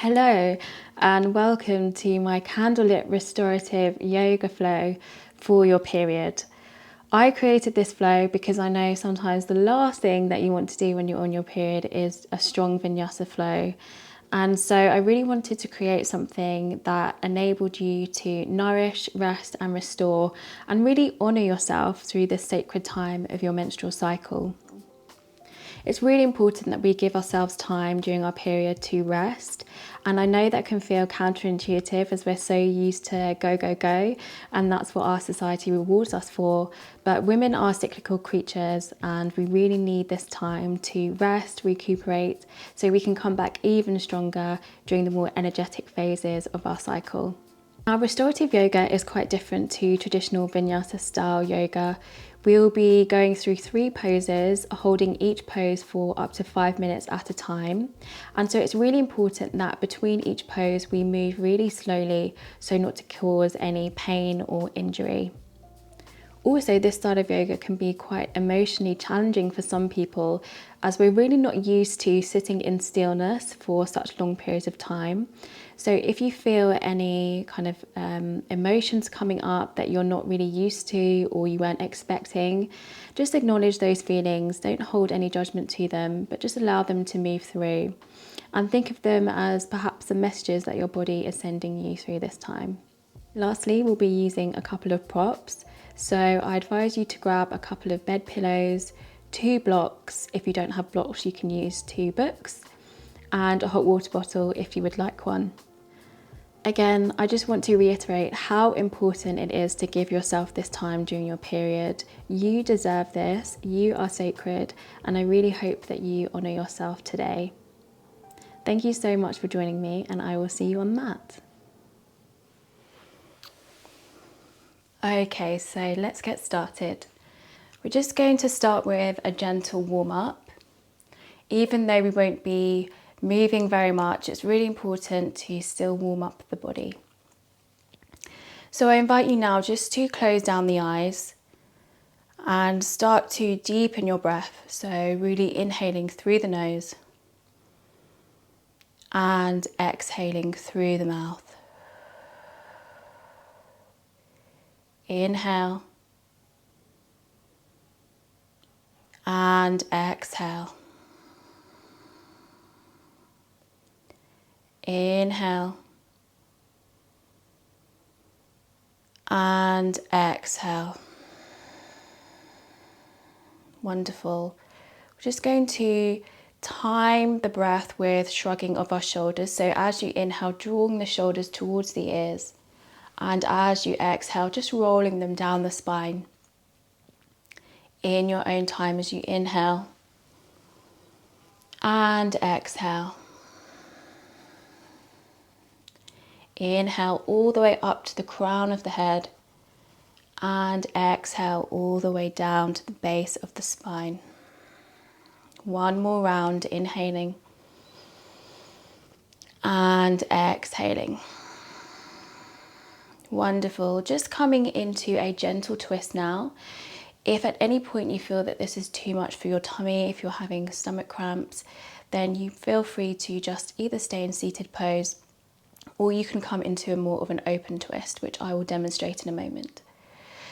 Hello and welcome to my Candlelit Restorative Yoga Flow for your period. I created this flow because I know sometimes the last thing that you want to do when you're on your period is a strong vinyasa flow. And so I really wanted to create something that enabled you to nourish, rest and restore and really honour yourself through this sacred time of your menstrual cycle. It's really important that we give ourselves time during our period to rest. And I know that can feel counterintuitive as we're so used to go, go, go. And that's what our society rewards us for. But women are cyclical creatures and we really need this time to rest, recuperate, so we can come back even stronger during the more energetic phases of our cycle. Now, restorative yoga is quite different to traditional vinyasa style yoga. We'll be going through 3 poses, holding each pose for up to 5 minutes at a time. And so it's really important that between each pose we move really slowly so not to cause any pain or injury. Also, this style of yoga can be quite emotionally challenging for some people as we're really not used to sitting in stillness for such long periods of time. So if you feel any kind of emotions coming up that you're not really used to or you weren't expecting, just acknowledge those feelings. Don't hold any judgment to them, but just allow them to move through. And think of them as perhaps the messages that your body is sending you through this time. Lastly, we'll be using a couple of props. So I advise you to grab a couple of bed pillows, 2 blocks. If you don't have blocks, you can use 2 books, and a hot water bottle if you would like one. Again, I just want to reiterate how important it is to give yourself this time during your period. You deserve this, you are sacred, and I really hope that you honour yourself today. Thank you so much for joining me, and I will see you on the mat. Okay, so let's get started. We're just going to start with a gentle warm-up. Even though we won't be moving very much, it's really important to still warm up the body. So I invite you now just to close down the eyes and start to deepen your breath. So really inhaling through the nose and exhaling through the mouth. Inhale and exhale. Inhale and exhale. Wonderful. We're just going to time the breath with shrugging of our shoulders. So as you inhale, drawing the shoulders towards the ears. And as you exhale, just rolling them down the spine. In your own time as you inhale and exhale. Inhale all the way up to the crown of the head and exhale all the way down to the base of the spine. One more round, inhaling and exhaling. Wonderful. Just coming into a gentle twist now. If at any point you feel that this is too much for your tummy, if you're having stomach cramps, then you feel free to just either stay in seated pose or you can come into a more of an open twist, which I will demonstrate in a moment.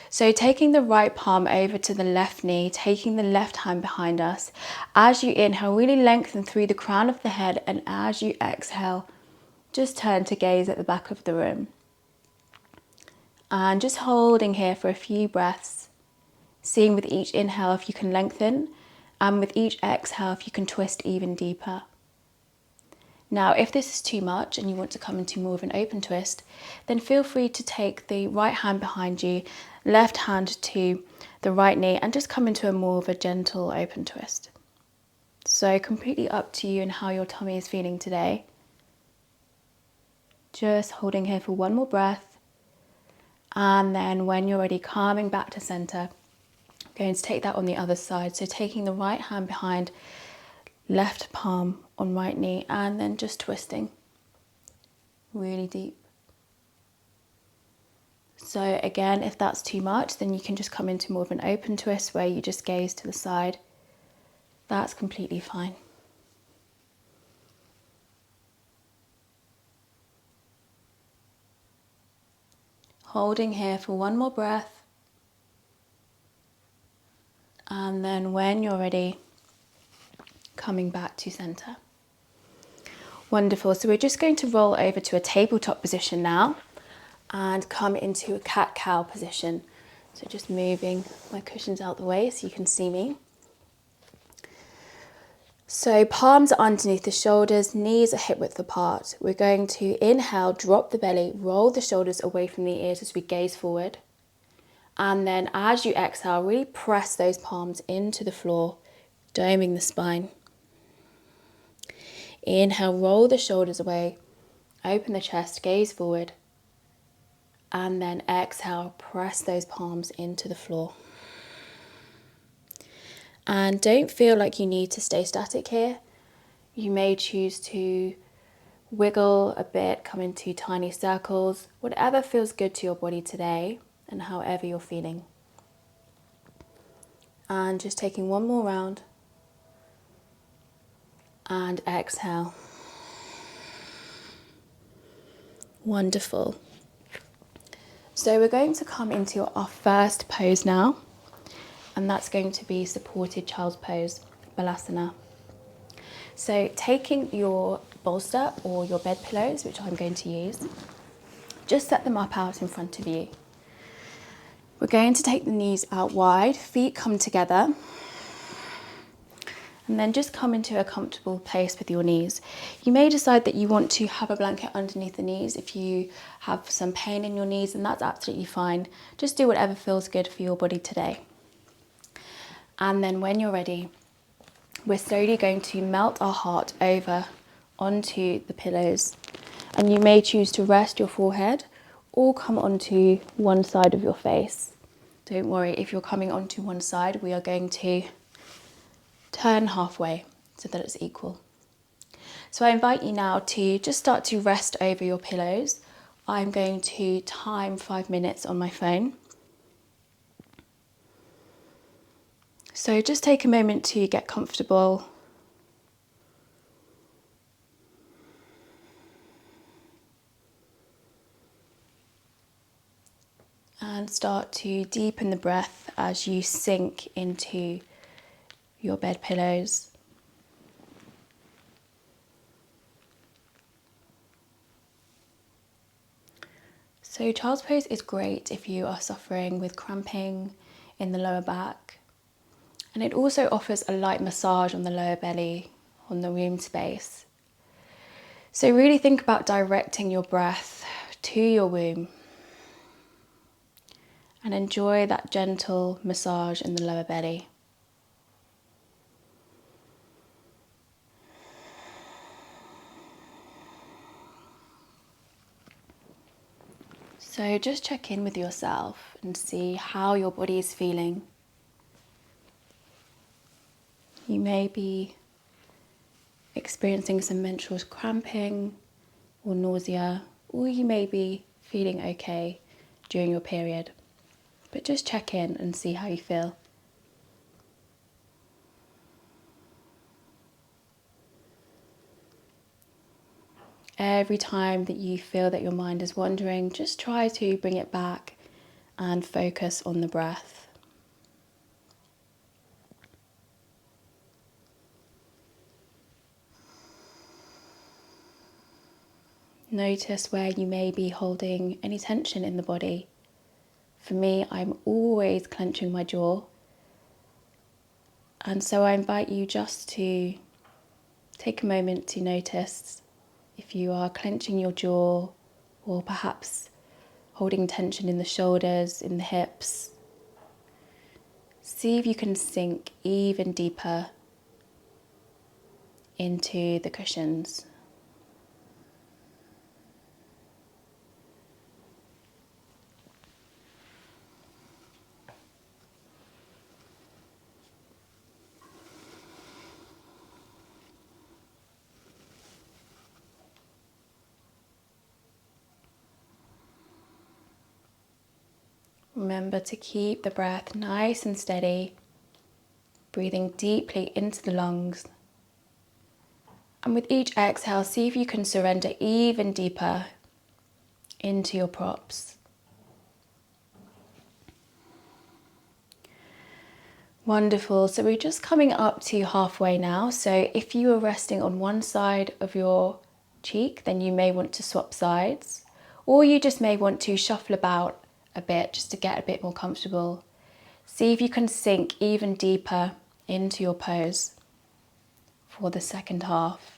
So taking the right palm over to the left knee, taking the left hand behind us. As you inhale, really lengthen through the crown of the head, and as you exhale, just turn to gaze at the back of the room. And just holding here for a few breaths, seeing with each inhale if you can lengthen, and with each exhale if you can twist even deeper. Now, if this is too much and you want to come into more of an open twist, then feel free to take the right hand behind you, left hand to the right knee, and just come into a more of a gentle open twist. So completely up to you and how your tummy is feeling today. Just holding here for one more breath. And then when you're ready, calming back to center, I'm going to take that on the other side. So taking the right hand behind, left palm on right knee, and then just twisting really deep. So again, if that's too much, then you can just come into more of an open twist where you just gaze to the side. That's completely fine. Holding here for one more breath. And then when you're ready, coming back to center. Wonderful. So we're just going to roll over to a tabletop position now and come into a cat-cow position. So just moving my cushions out the way so you can see me. So palms are underneath the shoulders, knees are hip width apart. We're going to inhale, drop the belly, roll the shoulders away from the ears as we gaze forward. And then as you exhale, really press those palms into the floor, doming the spine. Inhale, roll the shoulders away, open the chest, gaze forward. And then exhale, press those palms into the floor. And don't feel like you need to stay static here. You may choose to wiggle a bit, come into tiny circles, whatever feels good to your body today and however you're feeling. And just taking one more round. And exhale. Wonderful. So we're going to come into our first pose now, and that's going to be supported child's pose, Balasana. So taking your bolster or your bed pillows, which I'm going to use, just set them up out in front of you. We're going to take the knees out wide, feet come together, and then just come into a comfortable place with your knees. You may decide that you want to have a blanket underneath the knees if you have some pain in your knees, and that's absolutely fine. Just do whatever feels good for your body today. And then when you're ready, we're slowly going to melt our heart over onto the pillows. And you may choose to rest your forehead or come onto one side of your face. Don't worry, if you're coming onto one side, we are going to turn halfway so that it's equal. So I invite you now to just start to rest over your pillows. I'm going to time 5 minutes on my phone. So just take a moment to get comfortable. And start to deepen the breath as you sink into your bed pillows. So child's pose is great if you are suffering with cramping in the lower back. And it also offers a light massage on the lower belly, on the womb space. So really think about directing your breath to your womb and enjoy that gentle massage in the lower belly. So just check in with yourself and see how your body is feeling. You may be experiencing some menstrual cramping or nausea, or you may be feeling okay during your period. But just check in and see how you feel. Every time that you feel that your mind is wandering, just try to bring it back and focus on the breath. Notice where you may be holding any tension in the body. For me, I'm always clenching my jaw. And so I invite you just to take a moment to notice if you are clenching your jaw or perhaps holding tension in the shoulders, in the hips. See if you can sink even deeper into the cushions. Remember to keep the breath nice and steady, breathing deeply into the lungs. And with each exhale, see if you can surrender even deeper into your props. Wonderful. So we're just coming up to halfway now. So if you are resting on one side of your cheek, then you may want to swap sides, or you just may want to shuffle about a bit just to get a bit more comfortable. See if you can sink even deeper into your pose for the second half.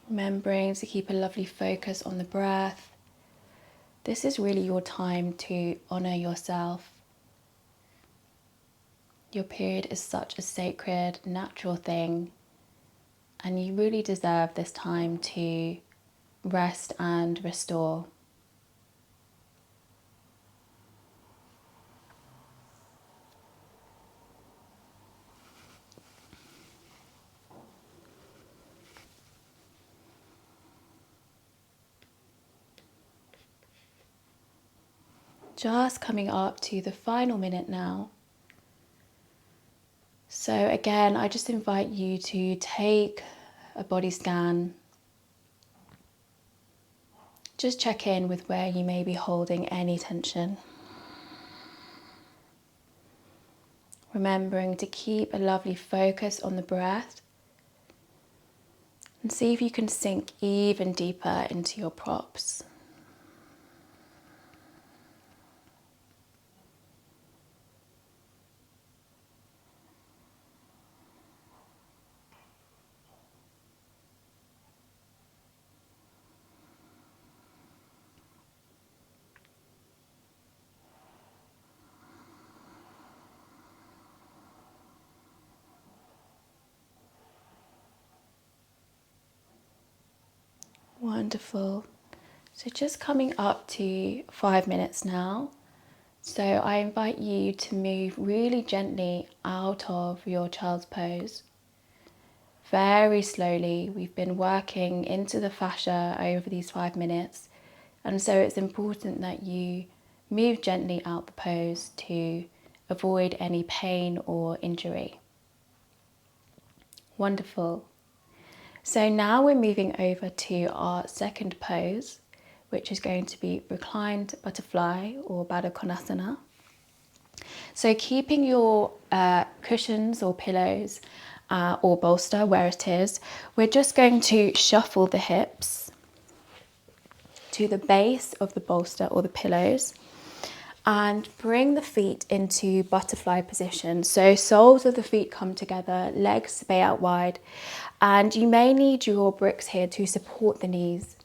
Remembering to keep a lovely focus on the breath. This is really your time to honour yourself. Your period is such a sacred, natural thing, and you really deserve this time to rest and restore. Just coming up to the final minute now. So again, I just invite you to take a body scan. Just check in with where you may be holding any tension. Remembering to keep a lovely focus on the breath. And see if you can sink even deeper into your props. Wonderful. So just coming up to 5 minutes now. So I invite you to move really gently out of your child's pose. Very slowly. We've been working into the fascia over these 5 minutes. And so it's important that you move gently out the pose to avoid any pain or injury. Wonderful. So now we're moving over to our second pose, which is going to be reclined butterfly or Balasana. So keeping your cushions or pillows or bolster where it is, we're just going to shuffle the hips to the base of the bolster or the pillows and bring the feet into butterfly position. So soles of the feet come together, legs spay out wide, and you may need your bricks here to support the knees.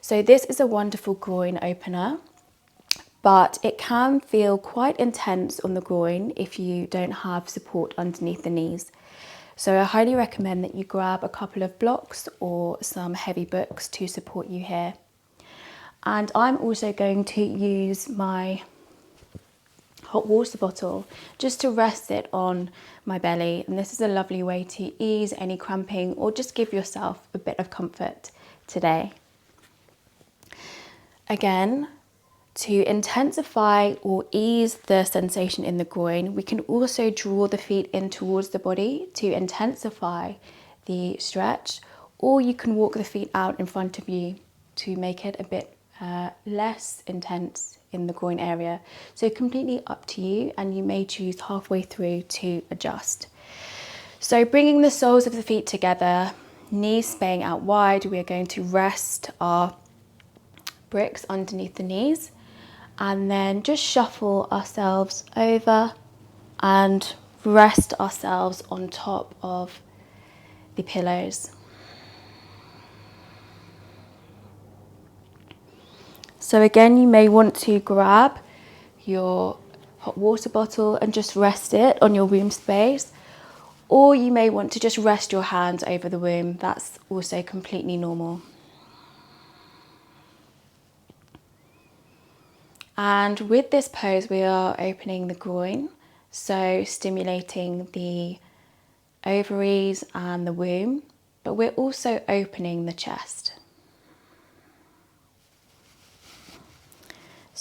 So this is a wonderful groin opener, but it can feel quite intense on the groin if you don't have support underneath the knees. So I highly recommend that you grab a couple of blocks or some heavy books to support you here. And I'm also going to use my hot water bottle just to rest it on my belly, and this is a lovely way to ease any cramping or just give yourself a bit of comfort today. Again, to intensify or ease the sensation in the groin, we can also draw the feet in towards the body to intensify the stretch, or you can walk the feet out in front of you to make it a bit less intense in the groin area. So completely up to you, and you may choose halfway through to adjust. So bringing the soles of the feet together, knees spaying out wide, we are going to rest our bricks underneath the knees and then just shuffle ourselves over and rest ourselves on top of the pillows. So again, you may want to grab your hot water bottle and just rest it on your womb space, or you may want to just rest your hands over the womb. That's also completely normal. And with this pose, we are opening the groin, so stimulating the ovaries and the womb, but we're also opening the chest.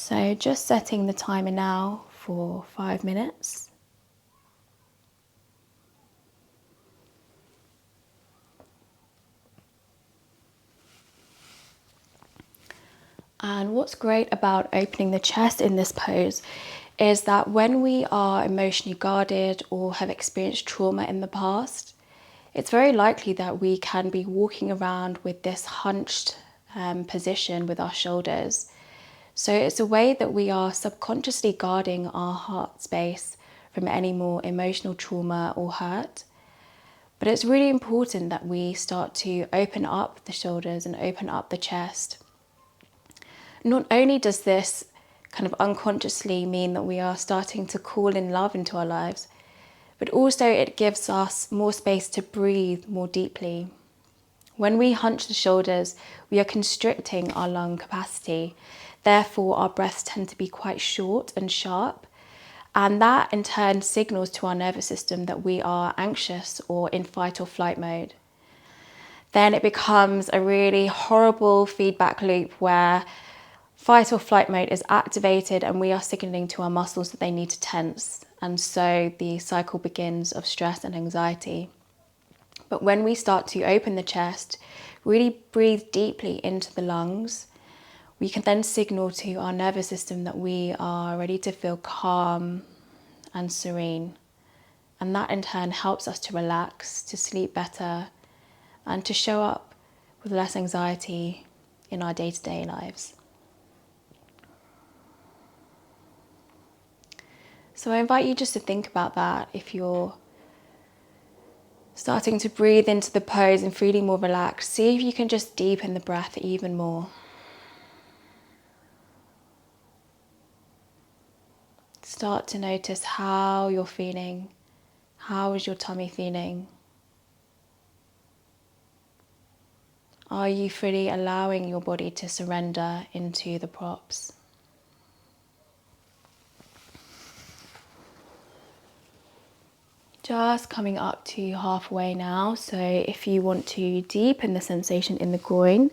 So just setting the timer now for 5 minutes. And what's great about opening the chest in this pose is that when we are emotionally guarded or have experienced trauma in the past, it's very likely that we can be walking around with this hunched position with our shoulders. So it's a way that we are subconsciously guarding our heart space from any more emotional trauma or hurt. But it's really important that we start to open up the shoulders and open up the chest. Not only does this kind of unconsciously mean that we are starting to call in love into our lives, but also it gives us more space to breathe more deeply. When we hunch the shoulders, we are constricting our lung capacity. Therefore, our breaths tend to be quite short and sharp. And that in turn signals to our nervous system that we are anxious or in fight or flight mode. Then it becomes a really horrible feedback loop where fight or flight mode is activated and we are signaling to our muscles that they need to tense. And so the cycle begins of stress and anxiety. But when we start to open the chest, really breathe deeply into the lungs, we can then signal to our nervous system that we are ready to feel calm and serene. And that in turn helps us to relax, to sleep better, and to show up with less anxiety in our day-to-day lives. So I invite you just to think about that if you're starting to breathe into the pose and feeling more relaxed. See if you can just deepen the breath even more. Start to notice how you're feeling. How is your tummy feeling? Are you fully allowing your body to surrender into the props? Just coming up to halfway now, so if you want to deepen the sensation in the groin,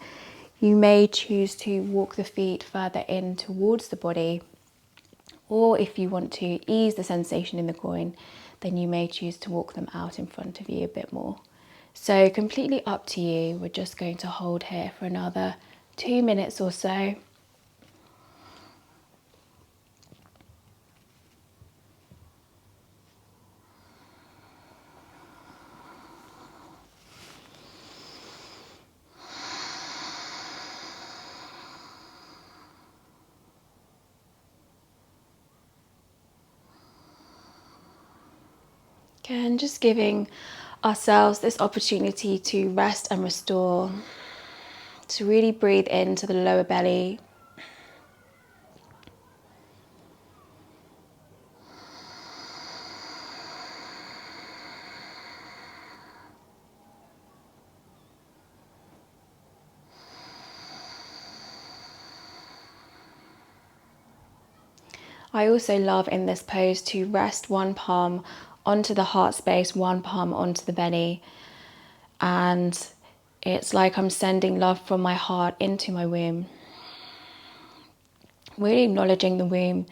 you may choose to walk the feet further in towards the body, or if you want to ease the sensation in the groin, then you may choose to walk them out in front of you a bit more. So completely up to you. We're just going to hold here for another 2 minutes or so. Again, just giving ourselves this opportunity to rest and restore, to really breathe into the lower belly. I also love in this pose to rest one palm onto the heart space, one palm onto the belly. And it's like I'm sending love from my heart into my womb. Really acknowledging the womb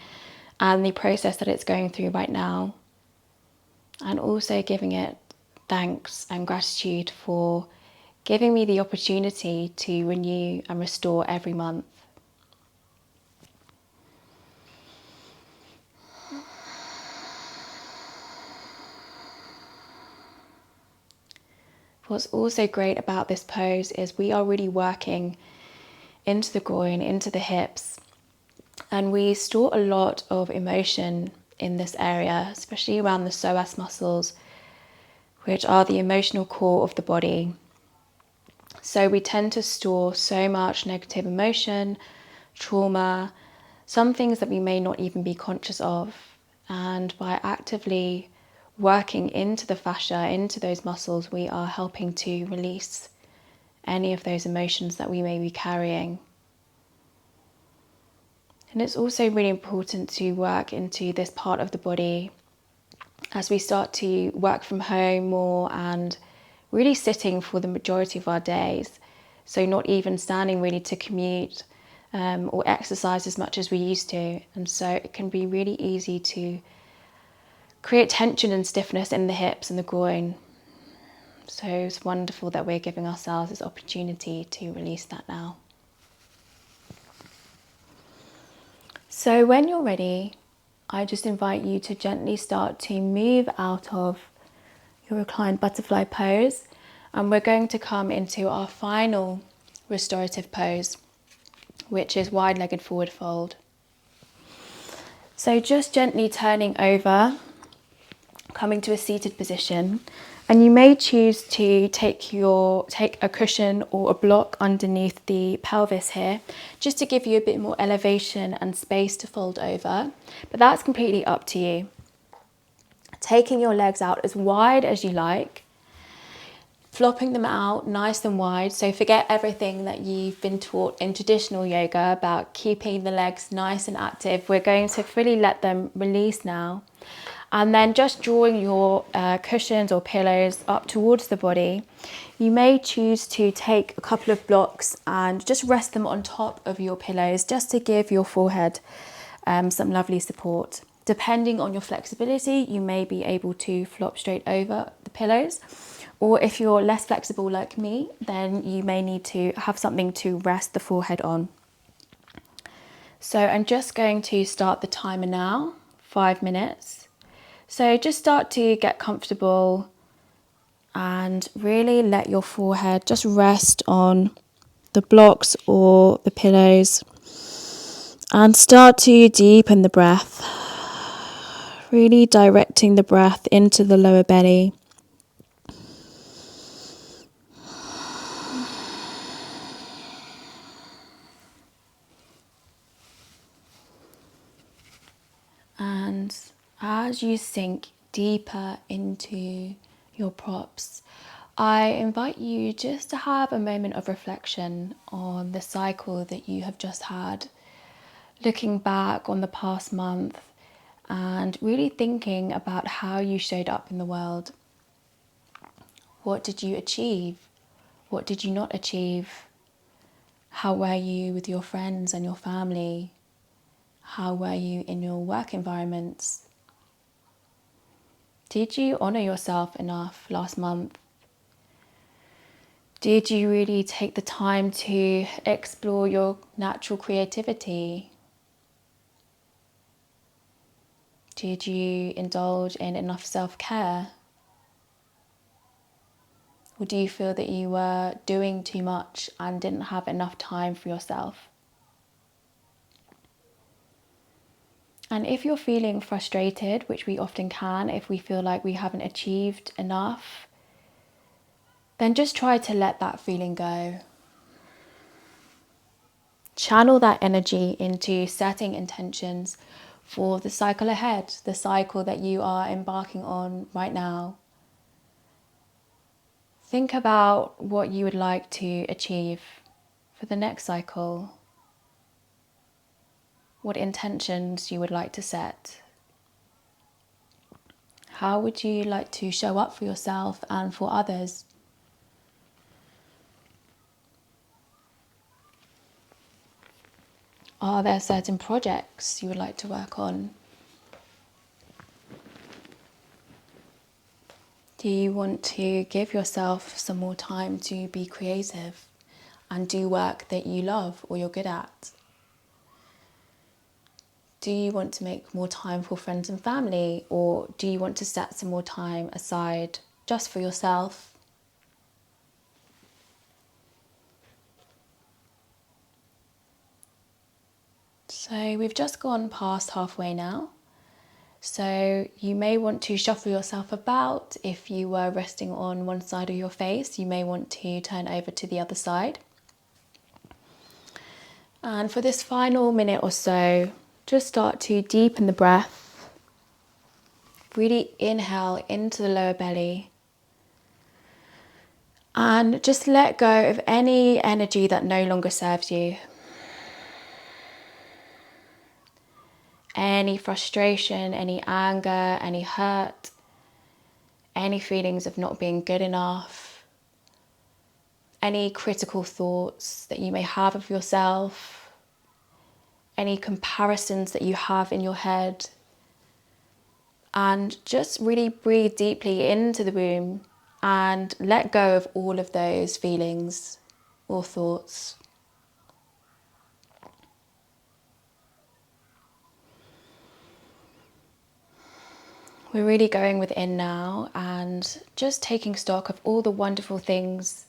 and the process that it's going through right now. And also giving it thanks and gratitude for giving me the opportunity to renew and restore every month. What's also great about this pose is we are really working into the groin, into the hips, and we store a lot of emotion in this area, especially around the psoas muscles, which are the emotional core of the body. So we tend to store so much negative emotion, trauma, some things that we may not even be conscious of. And by actively working into the fascia, into those muscles, we are helping to release any of those emotions that we may be carrying. And it's also really important to work into this part of the body as we start to work from home more and really sitting for the majority of our days. So not even standing really to commute or exercise as much as we used to. And so it can be really easy to create tension and stiffness in the hips and the groin. So it's wonderful that we're giving ourselves this opportunity to release that now. So when you're ready, I just invite you to gently start to move out of your reclined butterfly pose, and we're going to come into our final restorative pose, which is wide-legged forward fold. So just gently turning over, coming to a seated position, and you may choose to take a cushion or a block underneath the pelvis here, just to give you a bit more elevation and space to fold over, but that's completely up to you. Taking your legs out as wide as you like, flopping them out nice and wide. So forget everything that you've been taught in traditional yoga about keeping the legs nice and active. We're going to fully let them release now. And then just drawing your cushions or pillows up towards the body. You may choose to take a couple of blocks and just rest them on top of your pillows, just to give your forehead some lovely support. Depending on your flexibility, you may be able to flop straight over the pillows. Or if you're less flexible like me, then you may need to have something to rest the forehead on. So I'm just going to start the timer now, 5 minutes. So just start to get comfortable and really let your forehead just rest on the blocks or the pillows, and start to deepen the breath, really directing the breath into the lower belly. And as you sink deeper into your props, I invite you just to have a moment of reflection on the cycle that you have just had, looking back on the past month and really thinking about how you showed up in the world. What did you achieve? What did you not achieve? How were you with your friends and your family? How were you in your work environments? Did you honour yourself enough last month? Did you really take the time to explore your natural creativity? Did you indulge in enough self-care? Or do you feel that you were doing too much and didn't have enough time for yourself? And if you're feeling frustrated, which we often can if we feel like we haven't achieved enough, then just try to let that feeling go. Channel that energy into setting intentions for the cycle ahead, the cycle that you are embarking on right now. Think about what you would like to achieve for the next cycle, what intentions you would like to set. How would you like to show up for yourself and for others? Are there certain projects you would like to work on? Do you want to give yourself some more time to be creative and do work that you love or you're good at? Do you want to make more time for friends and family, or do you want to set some more time aside just for yourself? So we've just gone past halfway now. So you may want to shuffle yourself about. If you were resting on one side of your face, you may want to turn over to the other side. And for this final minute or so, just start to deepen the breath. Really inhale into the lower belly. And just let go of any energy that no longer serves you. Any frustration, any anger, any hurt, any feelings of not being good enough, any critical thoughts that you may have of yourself. any comparisons that you have in your head, and just really breathe deeply into the room and let go of all of those feelings or thoughts. We're really going within now and just taking stock of all the wonderful things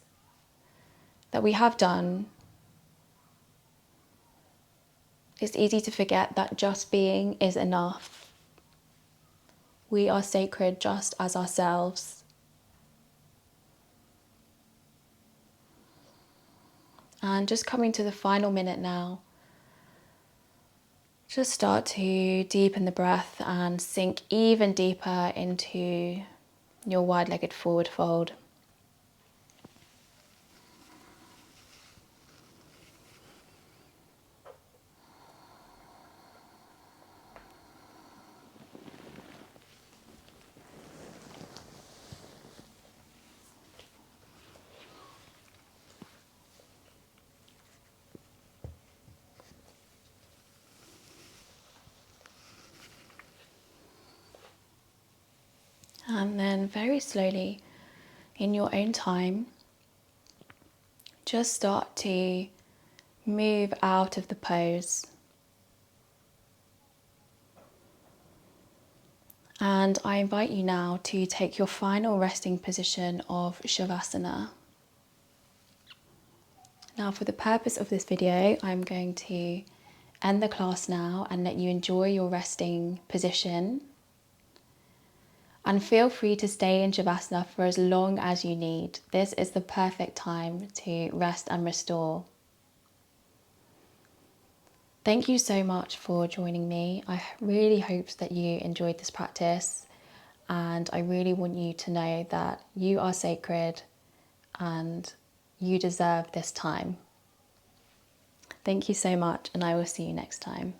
that we have done. It's easy to forget that just being is enough. We are sacred just as ourselves. And just coming to the final minute now, just start to deepen the breath and sink even deeper into your wide-legged forward fold. And then very slowly, in your own time, just start to move out of the pose. And I invite you now to take your final resting position of Shavasana. Now, for the purpose of this video, I'm going to end the class now and let you enjoy your resting position. And feel free to stay in Shavasana for as long as you need. This is the perfect time to rest and restore. Thank you so much for joining me. I really hope that you enjoyed this practice, and I really want you to know that you are sacred and you deserve this time. Thank you so much, and I will see you next time.